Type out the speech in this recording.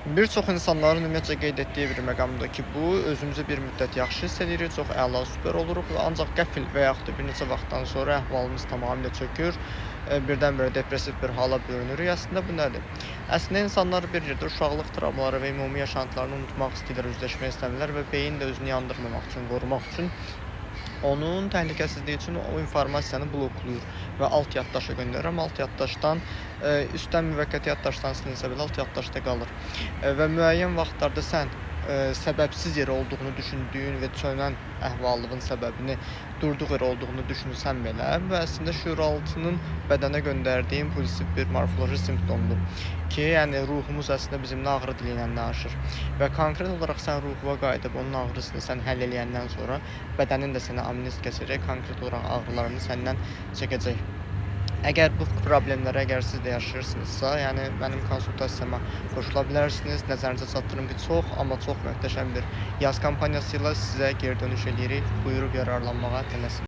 Bir çox insanların ümumiyyətcə qeyd etdiyi bir məqamdır ki, bu özümüzü bir müddət yaxşı hiss edirik, çox əla, super oluruq və ancaq qəfil və yaxud da bir neçə vaxtdan sonra əhvalımız tamamilə çökür, birdən-birə depressiv bir hala bürünürük. Əslində bu nədir? Əslində insanlar bir yerdə uşaqlıq travmaları və ümumi yaşantılarını unutmaq istəyirlər, üzləşmək istəmirlər və beyin də özünü yandırmamaq üçün, qorumaq üçün onun təhlükəsizliyi üçün o informasiyanı bloklayır və alt yaddaşa göndərir. Alt yaddaşdan üstdən müvəqqəti yaddaşdan silinsə belə alt yaddaşda qalır. Və müəyyən vaxtlarda sən səbəbsiz yerə olduğunu düşündüyün və çönən əhvallığın səbəbini durduğu yerə olduğunu düşünsən belə, bu əslində şüuraltının bədənə göndərdiyi impulsiv bir morfoloji simptomdur ki, yəni ruhumuz əslində bizimlə ağrı dili ilə danışır və konkret olaraq sən ruhuva qayıdıb onun ağrısını sən həll eləyəndən sonra bədənin də sənə amnest keçəcək, konkret olaraq ağrılarını səndən çəkəcək. Əgər bu problemlərə əgər siz də yaşayırsınızsa, yəni mənim konsultasiyama qoşula bilərsiniz. Nəzərinizə çatdırım ki, çox, amma çox möhtəşəm bir yaz kampaniyası ilə sizə geri dönüş eləyirik. Buyurub yararlanmağa tələsin.